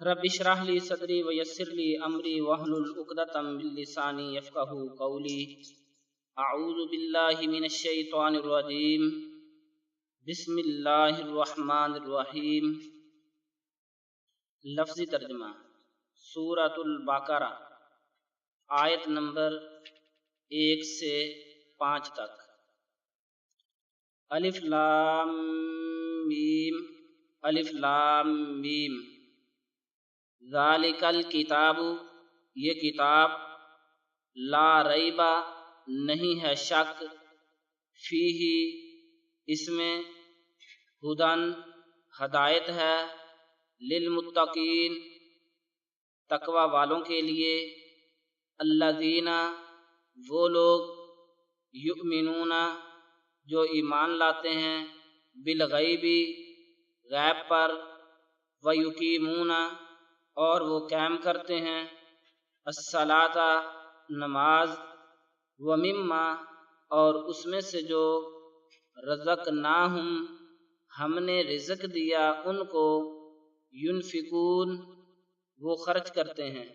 رب اشرح لی صدری ویسر لی امری واحلل عقدۃ من لسانی یفقہوا قولی۔ اعوذ باللہ من الشیطان الرجیم، بسم اللہ الرحمن الرحیم۔ لفظی ترجمہ: سورۃ البقرہ، آیت نمبر 1 سے 5 تک۔ الف لام میم، الف لام میم۔ ذالک الکتاب، یہ کتاب، لا ریب، نہیں ہے شک، فیہ، اس میں، ہدن، ہدایت ہے، للمتقین، تقوی والوں کے لیے، الذین، وہ لوگ، یؤمنون، جو ایمان لاتے ہیں، بالغیب، غیب پر، ویقیمون، اور وہ قائم کرتے ہیں، الصلاۃ، نماز، ومما، اور اس میں سے جو رزقناہم، ہم نے رزق دیا ان کو، ينفقون، وہ خرچ کرتے ہیں،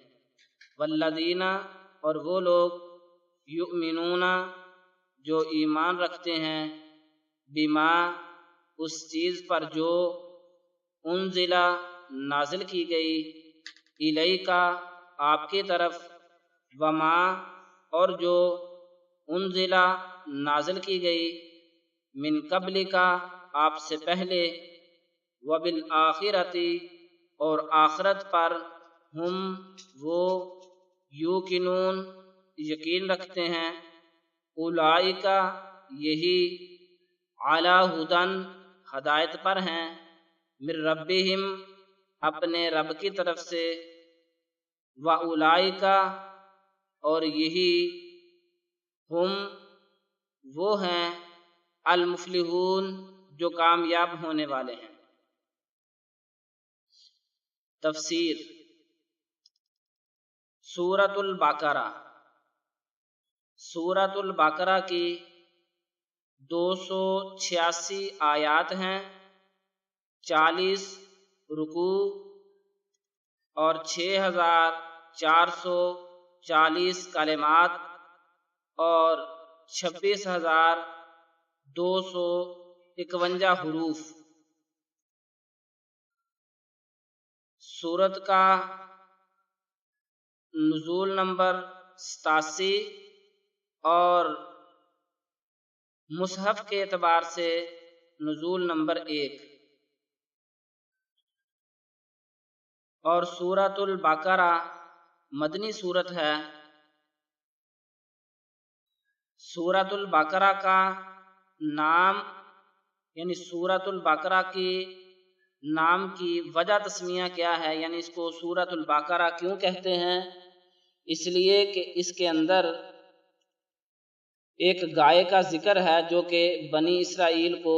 والذین، اور وہ لوگ، یؤمنون، جو ایمان رکھتے ہیں، بما، اس چیز پر جو، انزل، نازل کی گئی، الیکا، آپ کی طرف، وما، اور جو، انزل، نازل کی گئی، من قبل کا، آپ سے پہلے، وبالآخرۃ، اور آخرت پر، ہم، وہ، یوقنون، یقین رکھتے ہیں، اولئک، یہی، علی ھدی، ہدایت پر ہیں، من ربہم، اپنے رب کی طرف سے، واولئک، اور یہی، ہم، وہ ہیں، المفلحون، جو کامیاب ہونے والے ہیں۔ تفسیر: سورۃ البقرہ، سورۃ البقرہ کی 286 آیات ہیں، 40 رکوع اور 6440 کلمات اور 26251 حروف۔ سورت کا نزول نمبر 87 اور مصحف کے اعتبار سے نزول نمبر 1۔ اور سورۃ البقرہ مدنی سورت ہے۔ سورۃ البقرہ کا نام، یعنی سورۃ البقرہ کی نام کی وجہ تسمیہ کیا ہے، یعنی اس کو سورۃ البقرہ کیوں کہتے ہیں؟ اس لیے کہ اس کے اندر ایک گائے کا ذکر ہے جو کہ بنی اسرائیل کو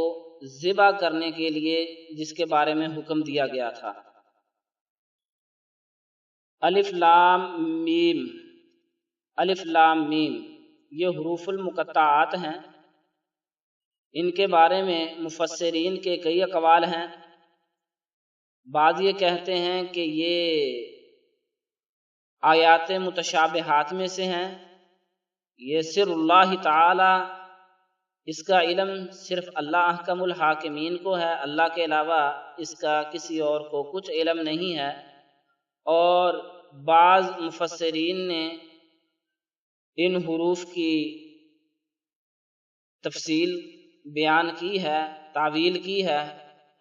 ذبح کرنے کے لیے جس کے بارے میں حکم دیا گیا تھا۔ الف لام میم، الف لام میم، یہ حروف المقطعات ہیں۔ ان کے بارے میں مفسرین کے کئی اقوال ہیں۔ بعض یہ کہتے ہیں کہ یہ آیات متشابہات میں سے ہیں، یہ سر اللہ تعالی، اس کا علم صرف اللہ احکم الحاکمین کو ہے، اللہ کے علاوہ اس کا کسی اور کو کچھ علم نہیں ہے۔ اور بعض مفسرین نے ان حروف کی تفصیل بیان کی ہے، تعویل کی ہے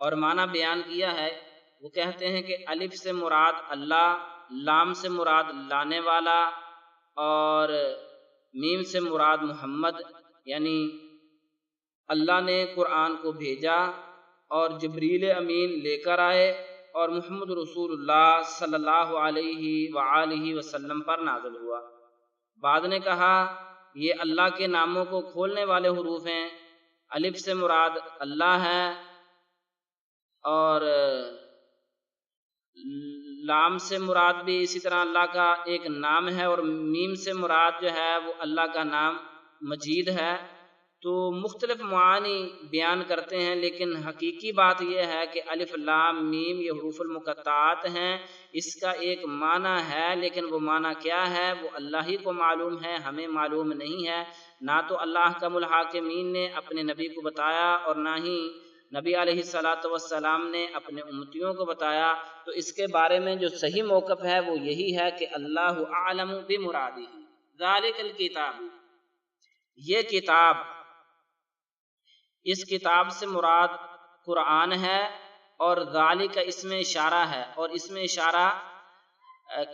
اور معنی بیان کیا ہے۔ وہ کہتے ہیں کہ الف سے مراد اللہ، لام سے مراد لانے والا، اور میم سے مراد محمد، یعنی اللہ نے قرآن کو بھیجا اور جبریل امین لے کر آئے اور محمد رسول اللہ صلی اللہ علیہ وآلہ وسلم پر نازل ہوا۔ بعض نے کہا یہ اللہ کے ناموں کو کھولنے والے حروف ہیں، الف سے مراد اللہ ہے اور لام سے مراد بھی اسی طرح اللہ کا ایک نام ہے، اور میم سے مراد جو ہے وہ اللہ کا نام مجید ہے۔ تو مختلف معانی بیان کرتے ہیں، لیکن حقیقی بات یہ ہے کہ الف لام میم یہ حروف المقطعات ہیں، اس کا ایک معنی ہے، لیکن وہ معنی کیا ہے وہ اللہ ہی کو معلوم ہے، ہمیں معلوم نہیں ہے۔ نہ تو اللہ احکم الحاکمین نے اپنے نبی کو بتایا اور نہ ہی نبی علیہ الصلاۃ والسلام نے اپنے امتیوں کو بتایا۔ تو اس کے بارے میں جو صحیح موقف ہے وہ یہی ہے کہ اللہ اعلم بمرادہ ذالک الکتاب، یہ کتاب، اس کتاب سے مراد قرآن ہے، اور ذالک اس میں اشارہ ہے، اور اس میں اشارہ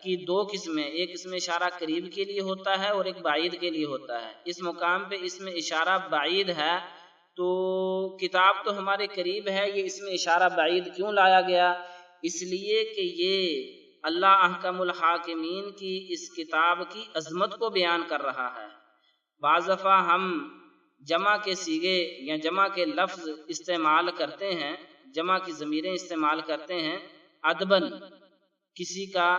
کی دو قسمیں، ایک اس میں اشارہ قریب کے لیے ہوتا ہے اور ایک بعید کے لیے ہوتا ہے۔ اس مقام پہ اس میں اشارہ بعید ہے، تو کتاب تو ہمارے قریب ہے، یہ اس میں اشارہ بعید کیوں لایا گیا؟ اس لیے کہ یہ اللہ احکم الحاکمین کی اس کتاب کی عظمت کو بیان کر رہا ہے۔ بعض دفعہ ہم جمع کے صیغے یا جمع کے لفظ استعمال کرتے ہیں، جمع کی ضمیریں استعمال کرتے ہیں ادباً، کسی کا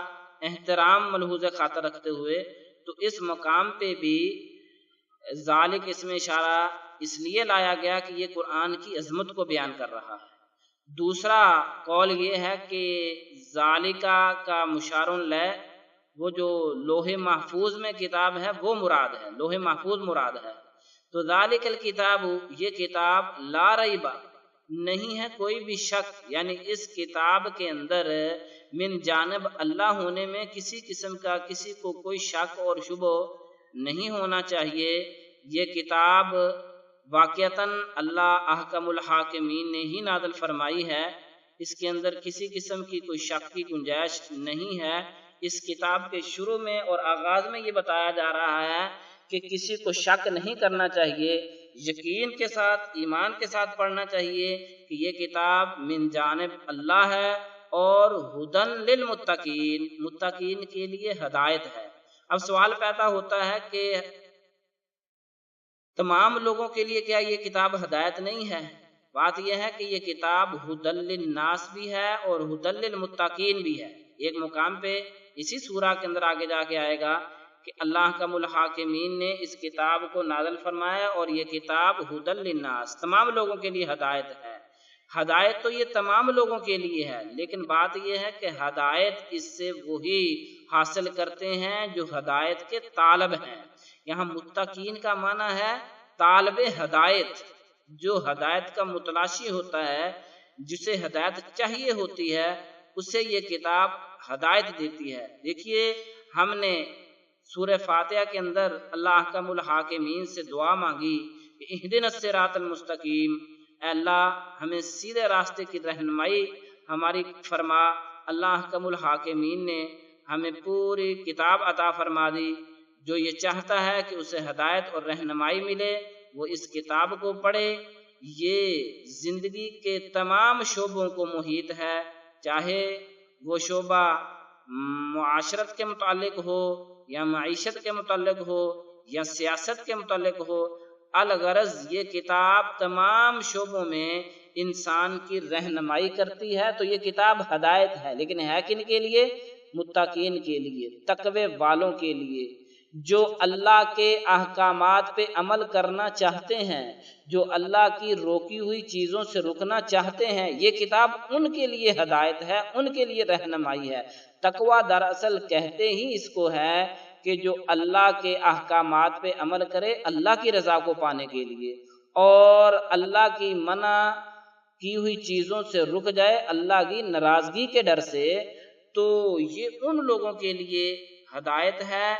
احترام ملحوظ خاطر رکھتے ہوئے، تو اس مقام پہ بھی ذالک اس میں اشارہ اس لیے لایا گیا کہ یہ قرآن کی عظمت کو بیان کر رہا ہے۔ دوسرا قول یہ ہے کہ ذالکہ کا مشار الیہ وہ جو لوح محفوظ میں کتاب ہے وہ مراد ہے، لوح محفوظ مراد ہے۔ تو ذالک الکتاب، یہ کتاب لا ریب، نہیں ہے کوئی بھی شک، یعنی اس کتاب کے اندر من جانب اللہ ہونے میں کسی قسم کا کسی کو کوئی شک اور شبہ نہیں ہونا چاہیے۔ یہ کتاب واقعتاً اللہ احکم الحاکمین نے ہی نازل فرمائی ہے، اس کے اندر کسی قسم کی کوئی شک کی گنجائش نہیں ہے۔ اس کتاب کے شروع میں اور آغاز میں یہ بتایا جا رہا ہے کہ کسی کو شک نہیں کرنا چاہیے، یقین کے ساتھ ایمان کے ساتھ پڑھنا چاہیے کہ یہ کتاب من جانب اللہ ہے اور ہدن للمتقین، متقین کے لیے ہدایت ہے۔ اب سوال پیدا ہوتا ہے کہ تمام لوگوں کے لیے کیا یہ کتاب ہدایت نہیں ہے؟ بات یہ ہے کہ یہ کتاب ہدن للناس بھی ہے اور ہدن للمتقین بھی ہے۔ ایک مقام پہ اسی سورہ کے اندر آگے جا کے آئے گا کہ اللہ احکم الحاکمین نے اس کتاب کو نازل فرمایا اور یہ کتاب ہدن للناس، تمام لوگوں کے لیے ہدایت ہے۔ ہدایت تو یہ تمام لوگوں کے لیے ہے، لیکن بات یہ ہے کہ ہدایت اس سے وہی حاصل کرتے ہیں جو ہدایت کے طالب ہیں۔ یہاں متقین کا معنی ہے طالب ہدایت، جو ہدایت کا متلاشی ہوتا ہے، جسے ہدایت چاہیے ہوتی ہے، اسے یہ کتاب ہدایت دیتی ہے۔ دیکھیے ہم نے سورہ فاتحہ کے اندر اللہ احکم الحاکمین سے دعا مانگی کہ اہدنا الصراط المستقیم، اے اللہ ہمیں سیدھے راستے کی رہنمائی ہماری فرما۔ اللہ احکم الحاکمین نے ہمیں پوری کتاب عطا فرما دی، جو یہ چاہتا ہے کہ اسے ہدایت اور رہنمائی ملے وہ اس کتاب کو پڑھے۔ یہ زندگی کے تمام شعبوں کو محیط ہے، چاہے وہ شعبہ معاشرت کے متعلق ہو یا معیشت کے متعلق ہو یا سیاست کے متعلق ہو، الغرض یہ کتاب تمام شعبوں میں انسان کی رہنمائی کرتی ہے۔ تو یہ کتاب ہدایت ہے، لیکن ہے کن کے لیے؟ متقین کے لیے، تقوی والوں کے لیے، جو اللہ کے احکامات پہ عمل کرنا چاہتے ہیں، جو اللہ کی روکی ہوئی چیزوں سے رکنا چاہتے ہیں، یہ کتاب ان کے لیے ہدایت ہے، ان کے لیے رہنمائی ہے۔ تقوی دراصل کہتے ہی اس کو ہے کہ جو اللہ کے احکامات پہ عمل کرے اللہ کی رضا کو پانے کے لیے، اور اللہ کی منع کی ہوئی چیزوں سے رک جائے اللہ کی ناراضگی کے ڈر سے، تو یہ ان لوگوں کے لیے ہدایت ہے۔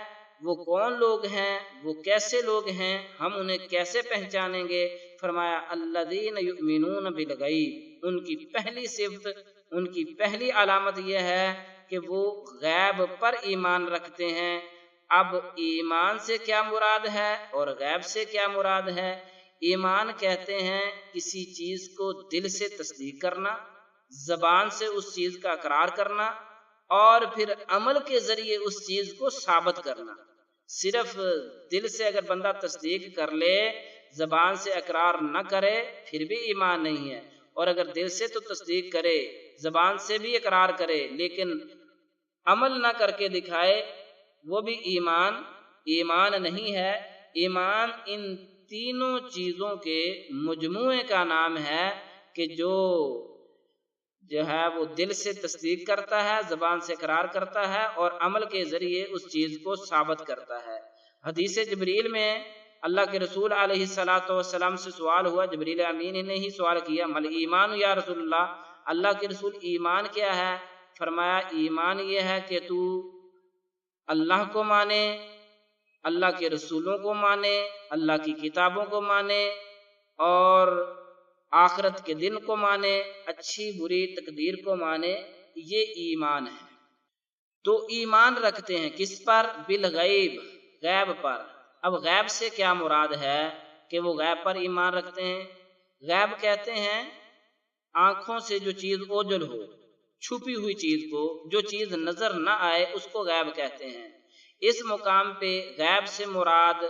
وہ کون لوگ ہیں، وہ کیسے لوگ ہیں، ہم انہیں کیسے پہچانیں گے؟ فرمایا الذین یؤمنون بالغیب، ان کی پہلی صفت، ان کی پہلی علامت یہ ہے کہ وہ غیب پر ایمان رکھتے ہیں۔ اب ایمان سے کیا مراد ہے اور غیب سے کیا مراد ہے؟ ایمان کہتے ہیں کسی چیز کو دل سے تصدیق کرنا، زبان سے اس چیز کا اقرار کرنا، اور پھر عمل کے ذریعے اس چیز کو ثابت کرنا۔ صرف دل سے اگر بندہ تصدیق کر لے، زبان سے اقرار نہ کرے، پھر بھی ایمان نہیں ہے، اور اگر دل سے تو تصدیق کرے، زبان سے بھی اقرار کرے، لیکن عمل نہ کر کے دکھائے، وہ بھی ایمان نہیں ہے۔ ایمان ان تینوں چیزوں کے مجموعے کا نام ہے کہ جو ہے وہ دل سے تصدیق کرتا ہے، زبان سے اقرار کرتا ہے اور عمل کے ذریعے اس چیز کو ثابت کرتا ہے۔ حدیث جبریل میں اللہ کے رسول علیہ السلام سے سوال ہوا، جبریل امین نے ہی سوال کیا، مل ایمان یا رسول اللہ کے رسول ایمان کیا ہے؟ فرمایا ایمان یہ ہے کہ تو اللہ کو مانے، اللہ کے رسولوں کو مانے، اللہ کی کتابوں کو مانے اور آخرت کے دن کو مانے، اچھی بری تقدیر کو مانے، یہ ایمان ہے۔ تو ایمان رکھتے ہیں کس پر؟ بالغیب، غیب پر۔ اب غیب سے کیا مراد ہے کہ وہ غیب پر ایمان رکھتے ہیں؟ غیب کہتے ہیں آنکھوں سے جو چیز اوجھل ہو، چھپی ہوئی چیز کو، جو چیز نظر نہ آئے اس کو غیب کہتے ہیں۔ اس مقام پہ غیب سے مراد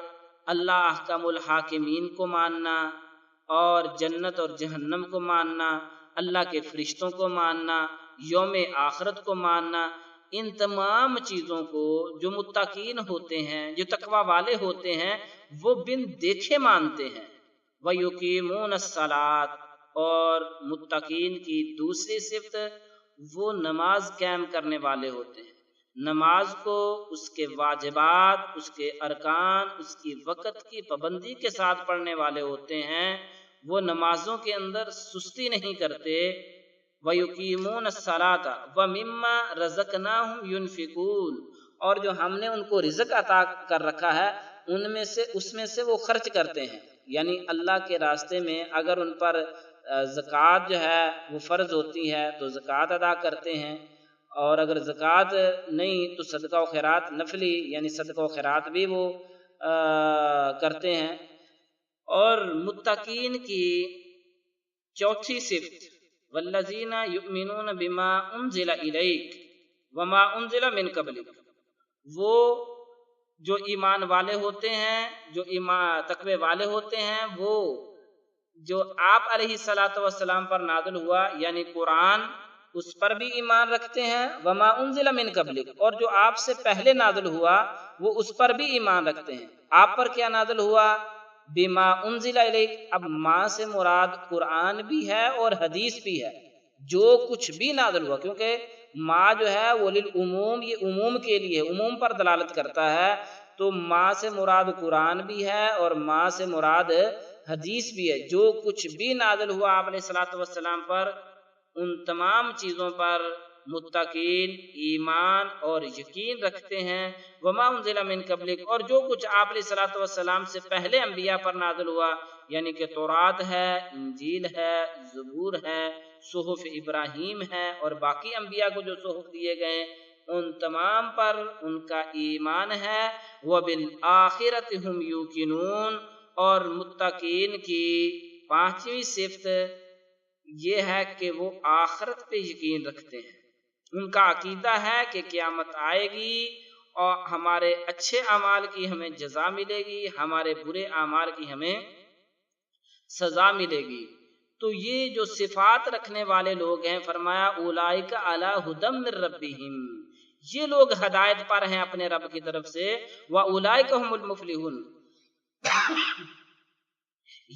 اللہ احکم الحاکمین کو ماننا اور جنت اور جہنم کو ماننا، اللہ کے فرشتوں کو ماننا، یوم آخرت کو ماننا، ان تمام چیزوں کو جو متقین ہوتے ہیں، جو تقوی والے ہوتے ہیں، وہ بن دیکھے مانتے ہیں۔ وَيُقِيمُونَ الصَّلَاةَ، اور متقین کی دوسری صفت وہ نماز قائم کرنے والے ہوتے ہیں۔ نماز کو اس کے واجبات، اس کے ارکان، اس کی وقت کی پابندی کے ساتھ پڑھنے والے ہوتے ہیں۔ وہ نمازوں کے اندر سستی نہیں کرتے۔ وَيُقِيمُونَ الصَّلَاةَ وَمِمَّا رَزَقْنَاهُمْ يُنْفِقُونَ، اور جو ہم نے ان کو رزق عطا کر رکھا ہے اس میں سے وہ خرچ کرتے ہیں۔ یعنی اللہ کے راستے میں اگر ان پر زکوٰۃ جو ہے وہ فرض ہوتی ہے تو زکوٰۃ ادا کرتے ہیں، اور اگر زکوٰۃ نہیں تو صدقہ و خیرات نفلی یعنی صدقہ و خیرات بھی وہ کرتے ہیں۔ اور متقین کی چوتھی صفت والذین یؤمنون بما انزل الیک وما انزل من قبلک، وہ جو ایمان والے ہوتے ہیں، جو تقوی والے ہوتے ہیں، وہ جو آپ علیہ السلام پر نازل ہوا یعنی قرآن، اس پر بھی ایمان رکھتے ہیں۔ وما انزل من قبلک، اور جو آپ سے پہلے نازل ہوا وہ اس پر بھی ایمان رکھتے ہیں۔ آپ پر کیا نازل ہوا؟ بما انزل الیک، اب ما سے مراد قرآن بھی ہے اور حدیث بھی ہے، جو کچھ بھی نازل ہوا، کیونکہ ما جو ہے وہ للعموم، یہ عموم کے لیے، عموم پر دلالت کرتا ہے۔ تو ما سے مراد قرآن بھی ہے اور ما سے مراد حدیث بھی ہے۔ جو کچھ بھی نازل ہوا آپ علیہ السلام پر، ان تمام چیزوں پر متقین ایمان اور یقین رکھتے ہیں۔ وما انزل من قبلک، اور جو کچھ آپ علیہ السلام سے پہلے انبیاء پر نازل ہوا، یعنی کہ تورات ہے، انجیل ہے، زبور ہے، صحف ابراہیم ہے، اور باقی انبیاء کو جو صحف دیے گئے ان تمام پر ان کا ایمان ہے۔ وبالآخرۃ ہم یوقنون، اور متقین کی پانچویں صفت یہ ہے کہ وہ آخرت پہ یقین رکھتے ہیں۔ ان کا عقیدہ ہے کہ قیامت آئے گی اور ہمارے اچھے اعمال کی ہمیں جزا ملے گی، ہمارے برے اعمال کی ہمیں سزا ملے گی۔ تو یہ جو صفات رکھنے والے لوگ ہیں، فرمایا اولئک علی ھدی من ربہم، یہ لوگ ہدایت پر ہیں اپنے رب کی طرف سے۔ واولئک ھم المفلحون،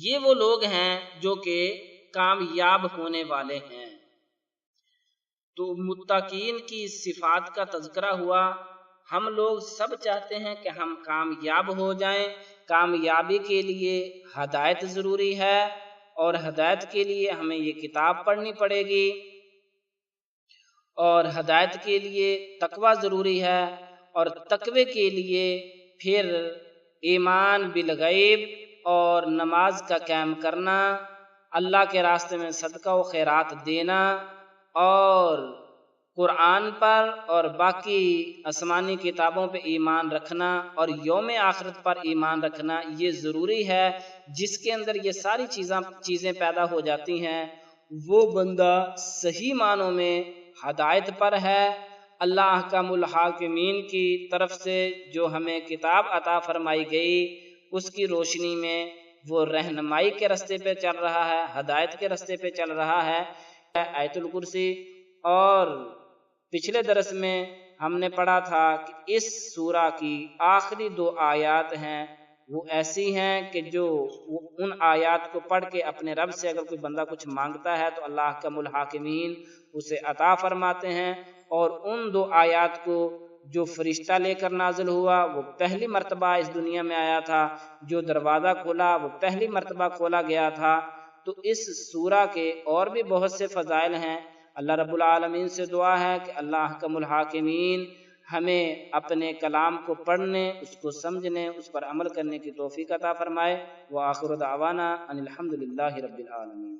یہ وہ لوگ ہیں جو کہ کامیاب ہونے والے ہیں۔ تو متقین کی صفات کا تذکرہ ہوا۔ ہم لوگ سب چاہتے ہیں کہ ہم کامیاب ہو جائیں۔ کامیابی کے لیے ہدایت ضروری ہے، اور ہدایت کے لیے ہمیں یہ کتاب پڑھنی پڑے گی، اور ہدایت کے لیے تقوی ضروری ہے، اور تقوی کے لیے پھر ایمان بالغیب اور نماز کا قائم کرنا، اللہ کے راستے میں صدقہ و خیرات دینا، اور قرآن پر اور باقی آسمانی کتابوں پہ ایمان رکھنا، اور یوم آخرت پر ایمان رکھنا، یہ ضروری ہے۔ جس کے اندر یہ ساری چیزیں پیدا ہو جاتی ہیں، وہ بندہ صحیح معنوں میں ہدایت پر ہے۔ اللہ احکم الحاکمین کی طرف سے جو ہمیں کتاب عطا فرمائی گئی، اس کی روشنی میں وہ رہنمائی کے راستے پہ چل رہا ہے، ہدایت کے راستے پہ چل رہا ہے۔ آیت الکرسی، اور پچھلے درس میں ہم نے پڑھا تھا کہ اس سورہ کی آخری 2 آیات ہیں وہ ایسی ہیں کہ جو ان آیات کو پڑھ کے اپنے رب سے اگر کوئی بندہ کچھ مانگتا ہے تو اللہ احکم الحاکمین اسے عطا فرماتے ہیں۔ اور ان 2 آیات کو جو فرشتہ لے کر نازل ہوا وہ پہلی مرتبہ اس دنیا میں آیا تھا، جو دروازہ کھولا وہ پہلی مرتبہ کھولا گیا تھا۔ تو اس سورہ کے اور بھی بہت سے فضائل ہیں۔ اللہ رب العالمین سے دعا ہے کہ اللہ احکم الحاکمین ہمیں اپنے کلام کو پڑھنے، اس کو سمجھنے، اس پر عمل کرنے کی توفیق عطا فرمائے۔ وآخر دعوانا ان الحمد للہ رب العالمین۔